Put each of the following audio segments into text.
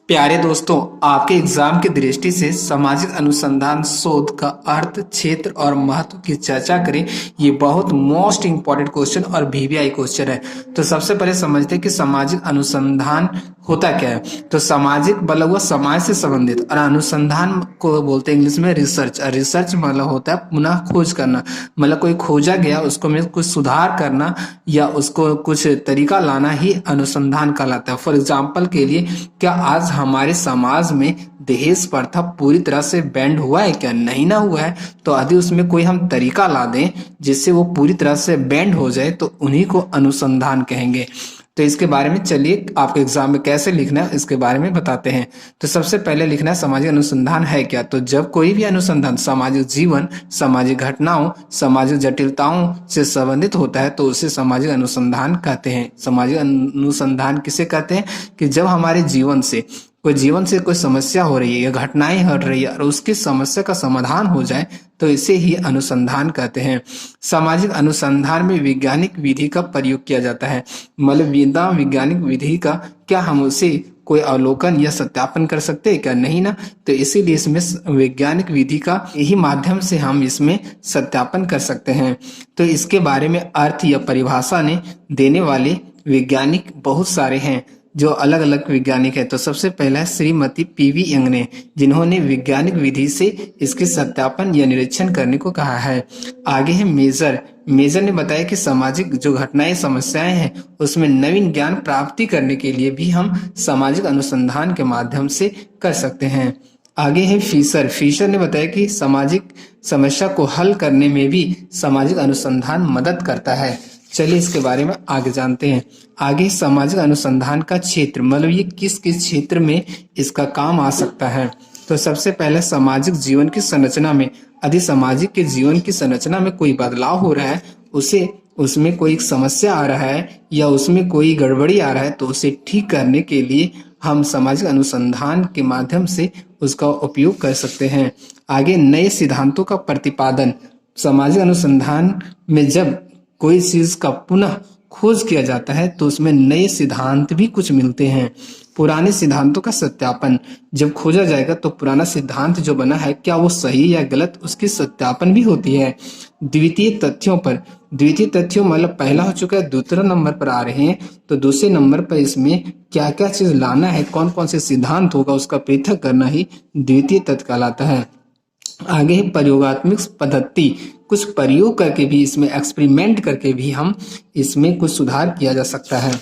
प्यारे दोस्तों, आपके एग्जाम की दृष्टि से सामाजिक अनुसंधान शोध का अर्थ, क्षेत्र और महत्व की चर्चा करें। ये बहुत मोस्ट इंपॉर्टेंट क्वेश्चन और वीवीआई क्वेश्चन है। तो सबसे पहले समझते हैं कि सामाजिक अनुसंधान होता क्या है। तो सामाजिक मतलब हुआ समाज से संबंधित, और अनुसंधान को बोलते हैं इंग्लिश में रिसर्च। और रिसर्च मतलब होता है पुनः खोज करना, मतलब कोई खोजा गया उसको में कुछ सुधार करना या उसको कुछ तरीका लाना ही अनुसंधान कहलाता है। फॉर एग्जाम्पल के लिए, क्या आज हमारे समाज में दहेज प्रथा पूरी तरह से बैंड हुआ है? क्या नहीं ना हुआ है। तो यदि उसमें कोई हम तरीका ला दें जिससे वो पूरी तरह से बैंड हो जाए तो उन्हीं को अनुसंधान कहेंगे। तो इसके बारे में चलिए आपके एग्जाम में कैसे लिखना है इसके बारे में बताते हैं। तो सबसे पहले लिखना है सामाजिक अनुसंधान है क्या। तो जब कोई भी अनुसंधान सामाजिक जीवन, सामाजिक घटनाओं, सामाजिक जटिलताओं से संबंधित होता है तो उसे सामाजिक अनुसंधान कहते हैं। सामाजिक अनुसंधान किसे कहते हैं कि जब हमारे जीवन से कोई समस्या हो रही है या घटनाएं घट रही है और उसकी समस्या का समाधान हो जाए तो इसे ही अनुसंधान कहते हैं। सामाजिक अनुसंधान में वैज्ञानिक विधि का प्रयोग किया जाता है। मतलब बिना वैज्ञानिक विधि का क्या हम उसे कोई अवलोकन या सत्यापन कर सकते हैं? क्या नहीं ना। तो इसीलिए इसमें वैज्ञानिक विधि का यही माध्यम से हम इसमें सत्यापन कर सकते हैं। तो इसके बारे में अर्थ या परिभाषा ने देने वाले वैज्ञानिक बहुत सारे हैं, जो अलग अलग वैज्ञानिक है। तो सबसे पहला है श्रीमती पीवी यंग ने, जिन्होंने वैज्ञानिक विधि से इसके सत्यापन या निरीक्षण करने को कहा है। आगे है मेजर ने बताया कि सामाजिक जो घटनाएं समस्याएं हैं उसमें नवीन ज्ञान प्राप्ति करने के लिए भी हम सामाजिक अनुसंधान के माध्यम से कर सकते हैं। आगे है फिशर ने बताया कि सामाजिक समस्या को हल करने में भी सामाजिक अनुसंधान मदद करता है। चलिए इसके बारे में आगे जानते हैं। आगे सामाजिक अनुसंधान का क्षेत्र, मतलब ये किस किस क्षेत्र में इसका काम आ सकता है। तो सबसे पहले सामाजिक जीवन की संरचना में, यदि सामाजिक के जीवन की संरचना में कोई बदलाव हो रहा है, उसमें कोई समस्या आ रहा है या उसमें कोई गड़बड़ी आ रहा है तो उसे ठीक करने के लिए हम सामाजिक अनुसंधान के माध्यम से उसका उपयोग कर सकते हैं। आगे नए सिद्धांतों का प्रतिपादन, सामाजिक अनुसंधान में जब कोई चीज का पुनः खोज किया जाता है तो उसमें नए सिद्धांत भी कुछ मिलते हैं। पुराने सिद्धांतों का सत्यापन, जब खोजा जाएगा तो पुराना सिद्धांत जो बना है क्या वो सही या गलत, उसकी सत्यापन भी होती है। द्वितीय तथ्यों मतलब पहला हो चुका है, दूसरा नंबर पर आ रहे हैं। तो दूसरे नंबर पर इसमें क्या क्या चीज लाना है, कौन कौन से सिद्धांत होगा उसका पृथक करना ही द्वितीय तथ्य कहलाता है। आगे है प्रयोगात्मक पद्धति, कुछ प्रयोग करके भी, इसमें एक्सपेरिमेंट करके भी हम इसमें कुछ सुधार किया जा सकता है।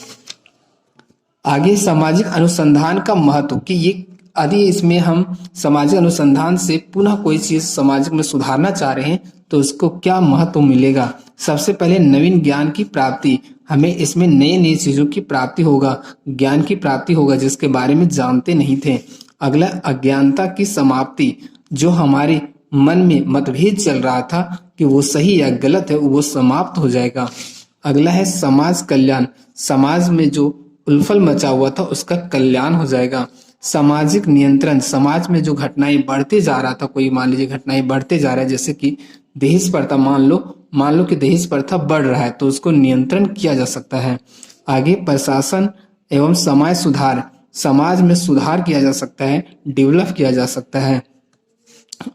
आगे सामाजिक अनुसंधान का महत्व, कि ये यदि इसमें हम सामाजिक अनुसंधान से पुनः कोई चीज समाज में सुधारना चाह रहे हैं तो उसको क्या महत्व मिलेगा। सबसे पहले नवीन ज्ञान की प्राप्ति, हमें इसमें नई नई चीजों की प्राप्ति होगा, ज्ञान की प्राप्ति होगा जिसके बारे में जानते नहीं थे। अगला अज्ञानता की समाप्ति, जो हमारे मन में मतभेद चल रहा था कि वो सही या गलत है वो समाप्त हो जाएगा। अगला है समाज कल्याण, समाज में जो उलफल मचा हुआ था उसका कल्याण हो जाएगा। सामाजिक नियंत्रण, समाज में जो घटनाएं बढ़ते जा रहा था, कोई मान लीजिए घटनाएं बढ़ते जा रहा है जैसे कि दहेज प्रथा, मान लो कि दहेज प्रथा बढ़ रहा है तो उसको नियंत्रण किया जा सकता है। आगे प्रशासन एवं समाज सुधार, समाज में सुधार किया जा सकता है, डेवलप किया जा सकता है।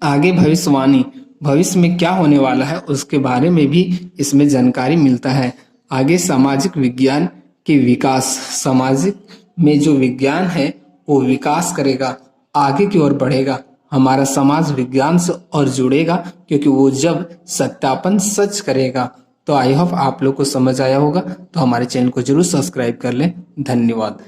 आगे भविष्यवाणी, भविष्य में क्या होने वाला है उसके बारे में भी इसमें जानकारी मिलता है। आगे सामाजिक विज्ञान के विकास, सामाजिक में जो विज्ञान है वो विकास करेगा, आगे की ओर बढ़ेगा, हमारा समाज विज्ञान से और जुड़ेगा क्योंकि वो जब सत्यापन सच करेगा। तो आई होप आप लोग को समझ आया होगा। तो हमारे चैनल को जरूर सब्सक्राइब कर लें। धन्यवाद।